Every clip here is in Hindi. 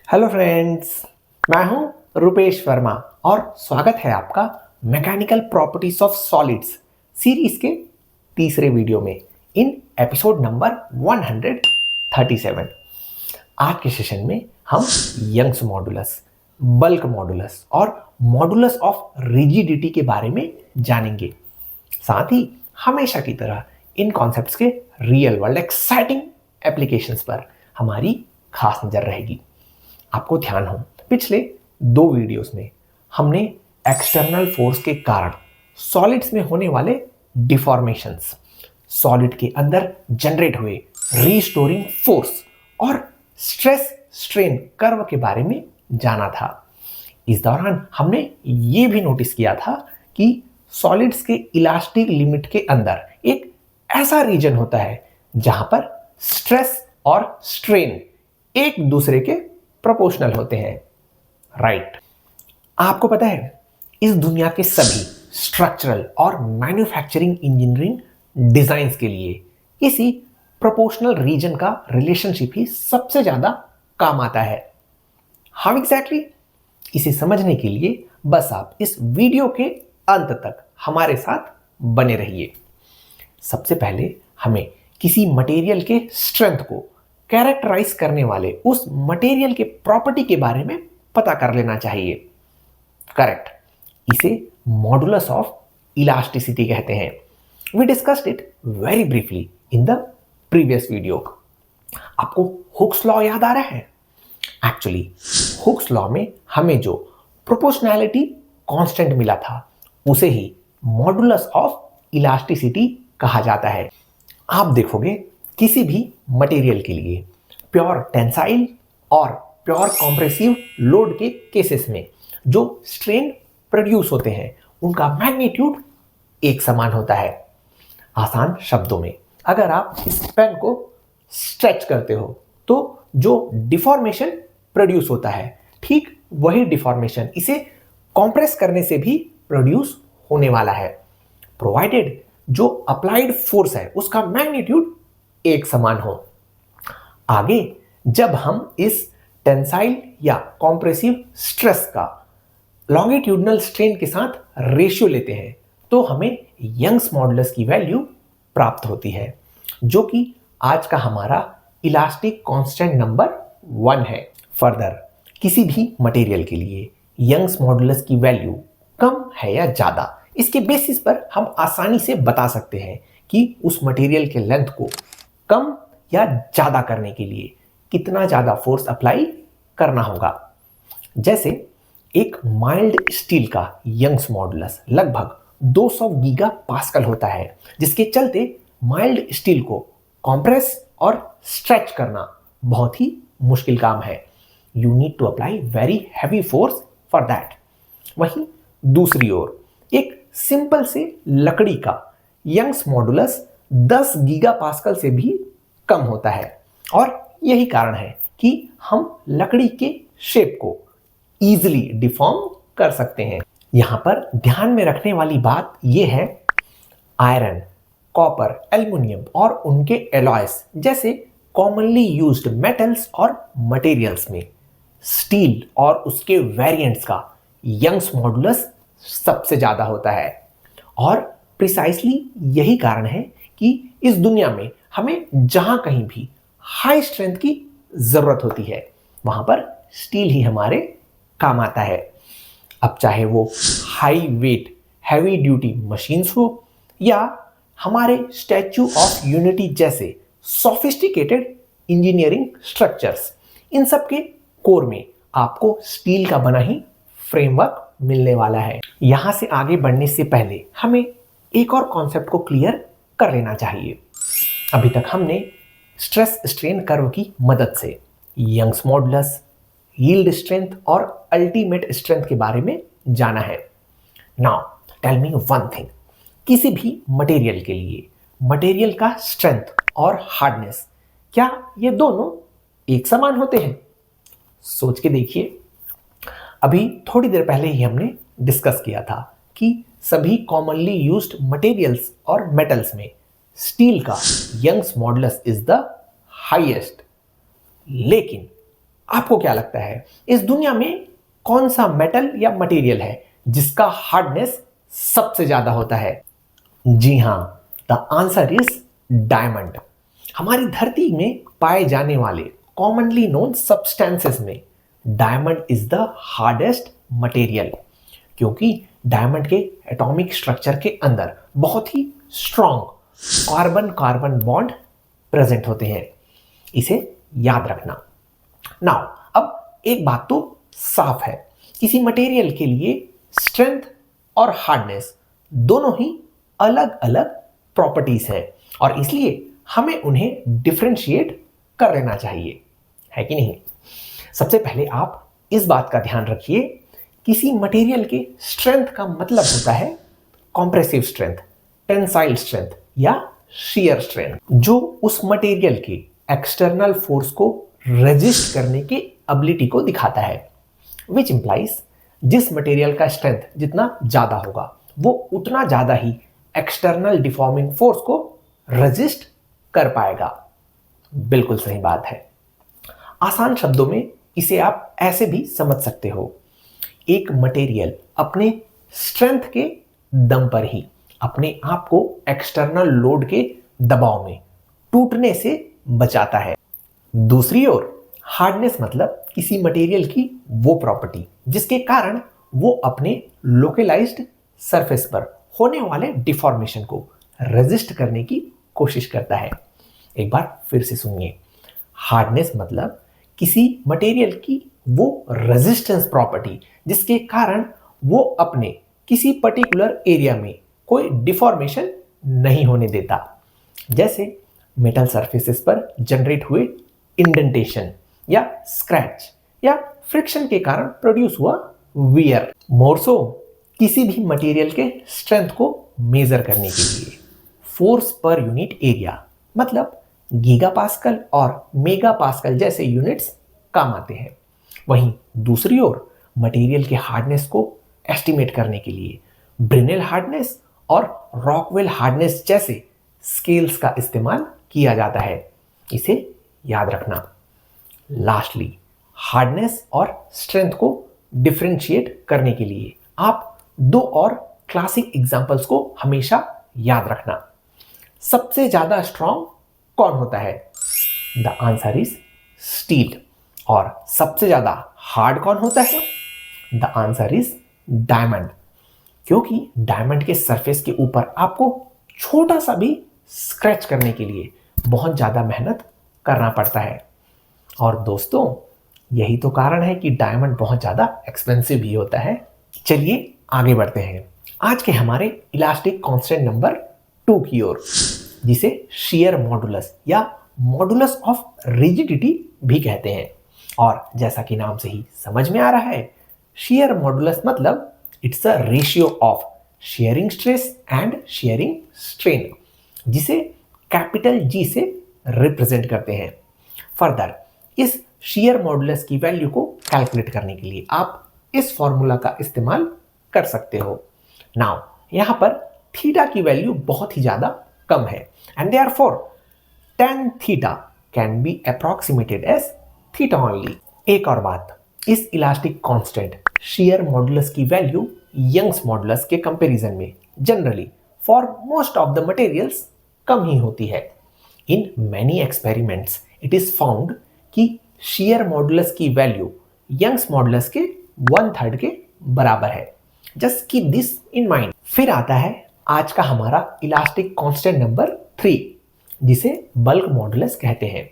हेलो फ्रेंड्स, मैं हूं रुपेश वर्मा और स्वागत है आपका mechanical properties of solids series के तीसरे वीडियो में इन एपिसोड नंबर 137। आज के सेशन में हम यंग्स मॉडुलस, बल्क मॉडुलस और मॉडुलस ऑफ रिजिडिटी के बारे में जानेंगे। साथ ही हमेशा की तरह इन कॉन्सेप्ट्स के रियल वर्ल्ड एक्साइटिंग एप्लीकेशंस पर हमारी खास नजर रहेगी। आपको ध्यान हो, पिछले 2 वीडियोस में हमने एक्सटर्नल फोर्स के कारण सॉलिड्स में होने वाले डिफॉर्मेशंस, सॉलिड के अंदर जनरेट हुए रीस्टोरिंग फोर्स और स्ट्रेस स्ट्रेन कर्व के बारे में जाना था। इस दौरान हमने ये भी नोटिस किया था कि सॉलिड्स के इलास्टिक लिमिट के अंदर एक ऐसा रीजन होता है जहां पर स्ट्रेस और स्ट्रेन एक दूसरे के प्रोपोर्शनल होते हैं। राइट। आपको पता है, इस दुनिया के सभी स्ट्रक्चरल और मैन्युफैक्चरिंग इंजीनियरिंग डिजाइन्स के लिए इसी प्रोपोर्शनल रीजन का रिलेशनशिप ही सबसे ज्यादा काम आता है। How exactly? इसे समझने के लिए बस आप इस वीडियो के अंत तक हमारे साथ बने रहिए। सबसे पहले हमें किसी मटेरियल के स्ट्रेंथ को कैरेक्टराइज करने वाले उस मटेरियल के प्रॉपर्टी के बारे में पता कर लेना चाहिए। करेक्ट। इसे मॉडुलस ऑफ इलास्टिसिटी कहते हैं। We discussed it very briefly in the previous video. आपको हुक्स लॉ याद आ रहा है? एक्चुअली हुक्स लॉ में हमें जो प्रोपोर्शनैलिटी कांस्टेंट मिला था उसे ही मॉडुलस ऑफ इलास्टिसिटी कहा जाता है। आप देखोगे किसी भी मटेरियल के लिए प्योर टेंसाइल और प्योर कॉम्प्रेसिव लोड के केसेस में जो स्ट्रेन प्रोड्यूस होते हैं उनका मैग्नीट्यूड एक समान होता है। आसान शब्दों में, अगर आप इस पेन को स्ट्रेच करते हो तो जो डिफॉर्मेशन प्रोड्यूस होता है, ठीक वही डिफॉर्मेशन इसे कॉम्प्रेस करने से भी प्रोड्यूस होने वाला है, प्रोवाइडेड जो अप्लाइड फोर्स है उसका मैग्नीट्यूड एक समान हो। आगे जब हम इस टेंसाइल या कॉम्प्रेसिव स्ट्रेस का लॉन्गिट्यूडनल स्ट्रेन के साथ रेशियो लेते हैं तो हमें यंग्स मॉडुलस की वैल्यू प्राप्त होती है, जो कि आज का हमारा इलास्टिक कांस्टेंट नंबर 1 है। फर्दर किसी भी मटेरियल के लिए यंग्स मॉडुलस की वैल्यू कम है या ज्यादा, इसके बेसिस पर हम आसानी से बता सकते हैं कि उस मटेरियल के लेंथ को कम या ज्यादा करने के लिए कितना ज्यादा फोर्स अप्लाई करना होगा। जैसे एक माइल्ड स्टील का यंग्स मॉडुलस लगभग 200 गीगा पास्कल होता है, जिसके चलते माइल्ड स्टील को कॉम्प्रेस और स्ट्रेच करना बहुत ही मुश्किल काम है। You need to apply very heavy force for that. वहीं दूसरी ओर एक सिंपल से लकड़ी का यंग्स मॉडुलस 10 गीगा पास्कल से भी कम होता है और यही कारण है कि हम लकड़ी के शेप को इजीली डिफॉर्म कर सकते हैं। यहां पर ध्यान में रखने वाली बात यह है, आयरन, कॉपर, एल्युमिनियम और उनके एलॉयस जैसे कॉमनली यूज्ड मेटल्स और मटेरियल्स में स्टील और उसके वेरिएंट्स का यंग्स मॉडुलस सबसे ज्यादा होता है। और प्रिसाइसली यही कारण है कि इस दुनिया में हमें जहां कहीं भी हाई स्ट्रेंथ की जरूरत होती है वहां पर स्टील ही हमारे काम आता है। अब चाहे वो high wait heavy duty machines हो या हमारे स्टैच्यू ऑफ यूनिटी जैसे सोफिस्टिकेटेड इंजीनियरिंग स्ट्रक्चर्स, इन सब के कोर में आपको स्टील का बना ही फ्रेमवर्क मिलने वाला है। यहां से आगे बढ़ने से पहले हमें एक और कॉन्सेप्ट को क्लियर कर लेना चाहिए। अभी तक हमने स्ट्रेस स्ट्रेन कर्व की मदद से यंग्स मॉडुलस, यील्ड स्ट्रेंथ और अल्टीमेट स्ट्रेंथ के बारे में जाना है। Now tell me one thing, किसी भी मटेरियल के लिए मटेरियल का स्ट्रेंथ और हार्डनेस, क्या ये दोनों एक समान होते हैं? सोच के देखिए। अभी थोड़ी देर पहले ही हमने डिस्कस किया था कि सभी कॉमनली यूज्ड मटेरियल्स और मेटल्स में स्टील का Young's modulus is the highest, लेकिन आपको क्या लगता है इस दुनिया में कौन सा मेटल या मटेरियल है जिसका हार्डनेस सबसे ज्यादा होता है? जी हां, द आंसर इज डायमंड। हमारी धरती में पाए जाने वाले कॉमनली नोन सब्सटेंसेस में diamond is the hardest material, क्योंकि डायमंड के एटॉमिक स्ट्रक्चर के अंदर बहुत ही strong carbon carbon bond present होते हैं। इसे याद रखना। नाउ अब एक बात तो साफ है, किसी मटेरियल के लिए स्ट्रेंथ और हार्डनेस दोनों ही अलग अलग प्रॉपर्टीज हैं और इसलिए हमें उन्हें डिफरेंशिएट कर लेना चाहिए, है कि नहीं? सबसे पहले आप इस बात का ध्यान रखिए, किसी मटेरियल के स्ट्रेंथ का मतलब होता है कॉम्प्रेसिव स्ट्रेंथ, टेंसाइल स्ट्रेंथ या शियर स्ट्रेंथ, जो उस मटेरियल के एक्सटर्नल फोर्स को रेजिस्ट करने की एबिलिटी को दिखाता है। विच इंप्लाइज जिस मटेरियल का स्ट्रेंथ जितना ज्यादा होगा वो उतना ज्यादा ही एक्सटर्नल डिफॉर्मिंग फोर्स को रेजिस्ट कर पाएगा। बिल्कुल सही बात है। आसान शब्दों में इसे आप ऐसे भी समझ सकते हो, एक मटेरियल अपने स्ट्रेंथ के दम पर ही अपने आप को एक्सटर्नल लोड के दबाव में टूटने से बचाता है। दूसरी ओर हार्डनेस मतलब किसी मटेरियल की वो प्रॉपर्टी जिसके कारण वो अपने लोकलाइज्ड सरफेस पर होने वाले डिफॉर्मेशन को रेजिस्ट करने की कोशिश करता है। एक बार फिर से सुनिए, हार्डनेस मतलब किसी मटेरियल की वो रेजिस्टेंस प्रॉपर्टी जिसके कारण वो अपने किसी पर्टिकुलर एरिया में कोई डिफॉर्मेशन नहीं होने देता, जैसे मेटल सरफेसेस पर जनरेट हुए इंडेंटेशन या स्क्रैच या फ्रिक्शन के कारण प्रोड्यूस हुआ वियर। मोर सो किसी भी मटेरियल के स्ट्रेंथ को मेजर करने के लिए फोर्स पर यूनिट एरिया मतलब गीगा पास्कल और मेगा पास्कल जैसे यूनिट्स काम आते हैं। वहीं दूसरी ओर मटेरियल के हार्डनेस को एस्टिमेट करने के लिए ब्रिनेल हार्डनेस और रॉकवेल हार्डनेस जैसे स्केल्स का इस्तेमाल किया जाता है। इसे याद रखना। लास्टली, हार्डनेस और स्ट्रेंथ को डिफरेंशिएट करने के लिए आप दो और क्लासिक एग्जांपल्स को हमेशा याद रखना। सबसे ज्यादा स्ट्रॉन्ग कौन होता है? The answer is steel. और सबसे ज्यादा हार्ड कौन होता है? द आंसर इज डायमंड, क्योंकि डायमंड के सरफेस के ऊपर आपको छोटा सा भी स्क्रैच करने के लिए बहुत ज्यादा मेहनत करना पड़ता है। और दोस्तों, यही तो कारण है कि डायमंड बहुत ज्यादा एक्सपेंसिव भी होता है। चलिए आगे बढ़ते हैं आज के हमारे इलास्टिक कांस्टेंट नंबर 2 की ओर, जिसे शियर मॉडुलस या मॉडुलस ऑफ रिजिडिटी भी कहते हैं। और जैसा कि नाम से ही समझ में आ रहा है, शियर मॉडुलस मतलब it's a ratio of sharing stress and sharing strain, जिसे कैपिटल जी से रिप्रेजेंट करते हैं। फर्दर, इस शियर मॉडुलस की वैल्यू को कैलकुलेट करने के लिए आप इस फॉर्मूला का इस्तेमाल कर सकते हो। नाउ यहां पर थीटा की वैल्यू बहुत ही ज्यादा कम है and therefore tan theta can be approximated as theta only. एक और बात, इस इलास्टिक कांस्टेंट शियर मॉडुलस की वैल्यू यंग्स मॉडुलस के कंपैरिजन में generally for most of the materials कम ही होती है। In many experiments it is found कि शियर मॉडुलस की वैल्यू यंग्स मॉडुलस के 1/3 के बराबर है। Just keep this in mind. फिर आता है आज का हमारा इलास्टिक कांस्टेंट नंबर 3, जिसे बल्क मॉडुलस कहते हैं।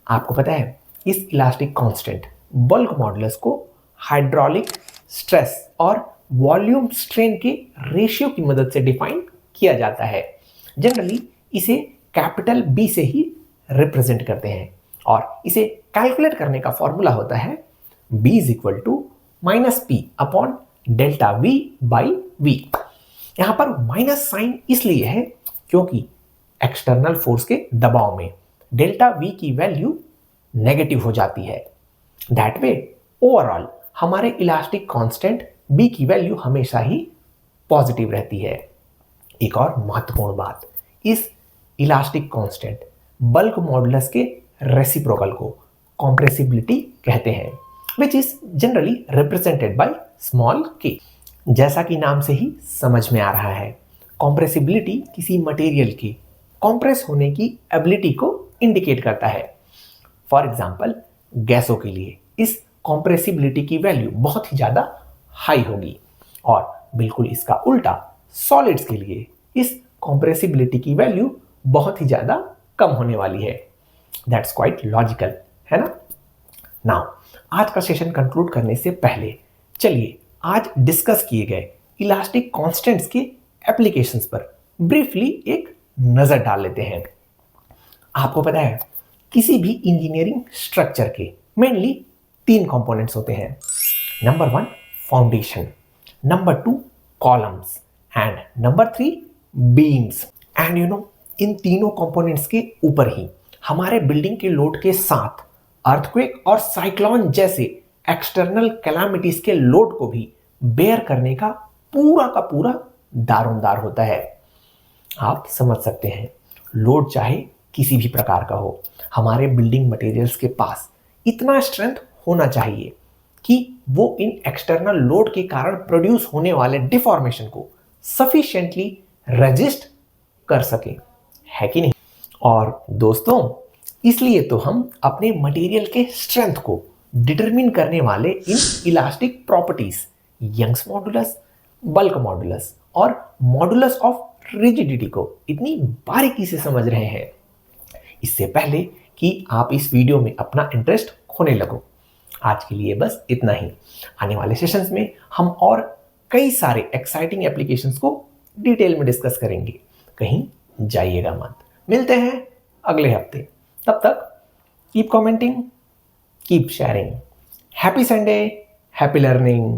आपको पता है, इस इलास्टिक कांस्टेंट बल्क मॉडुलस को हाइड्रोलिक स्ट्रेस और वॉल्यूम स्ट्रेन के रेशियो की मदद से डिफाइन किया जाता है। जनरली इसे कैपिटल बी से ही रिप्रेजेंट करते हैं और इसे कैलकुलेट करने का फॉर्मूला होता है B = -P upon delta V by V। यहां पर माइनस साइन इसलिए है क्योंकि एक्सटर्नल फोर्स के दबाव में डेल्टा V की वैल्यू नेगेटिव हो जाती है। दैट वे ओवरऑल हमारे इलास्टिक कांस्टेंट B की वैल्यू हमेशा ही पॉजिटिव रहती है। एक और महत्वपूर्ण बात, इस इलास्टिक कांस्टेंट बल्क मॉडुलस के रेसिप्रोकल को कॉम्प्रेसिबिलिटी कहते हैं, which is generally represented by small के। जैसा कि नाम से ही समझ में आ रहा है, कॉम्प्रेसिबिलिटी किसी मटेरियल के कॉम्प्रेस होने की एबिलिटी को इंडिकेट करता है। फॉर एग्जाम्पल, गैसों के लिए इस कॉम्प्रेसिबिलिटी की वैल्यू बहुत ही ज़्यादा हाई होगी, और बिल्कुल इसका उल्टा सॉलिड्स के लिए इस कॉम्प्रेसिबिलिटी की वैल्यू बहुत ही ज़्यादा कम होने वाली है। दैट्स क्वाइट लॉजिकल, है ना। नाउ, आज का सेशन कंक्लूड करने से पहले चलिए आज डिस्कस किए गए इलास्टिक कांस्टेंट्स के एप्लीकेशंस पर ब्रीफली एक नजर डाल लेते हैं। आपको पता है, किसी भी इंजीनियरिंग स्ट्रक्चर के मेनली 3 कंपोनेंट्स होते हैं। Number 1 foundation, number 2 columns and number 3 beams. And in तीनों कंपोनेंट्स के ऊपर ही हमारे बिल्डिंग के लोड के साथ अर्थक्वेक और साइक्लोन जैसे एक्सटर्नल कैलामिटीज के लोड को भी बेयर करने का पूरा दारोमदार होता है। आप समझ सकते हैं, लोड चाहे किसी भी प्रकार का हो, हमारे बिल्डिंग मटेरियल्स के पास इतना स्ट्रेंथ होना चाहिए कि वो इन एक्सटर्नल लोड के कारण प्रोड्यूस होने वाले डिफॉर्मेशन को सफिशिएंटली रेजिस्ट कर सके, है कि नहीं। और दोस्तों, इसलिए तो हम अपने मटेरियल के स्ट्रेंथ को डिटरमिन करने वाले इन elastic properties Young's modulus, bulk modulus और मॉडुलस ऑफ रिजिडिटी को इतनी बारीकी से समझ रहे हैं। इससे पहले कि आप इस वीडियो में अपना इंटरेस्ट खोने लगो, आज के लिए बस इतना ही। आने वाले सेशंस में हम और कई सारे एक्साइटिंग एप्लीकेशंस को डिटेल में डिस्कस करेंगे, कहीं जाइएगा मत। मिलते हैं अगले हफ्ते, तब तक keep commenting, keep sharing. Happy Sunday, happy learning.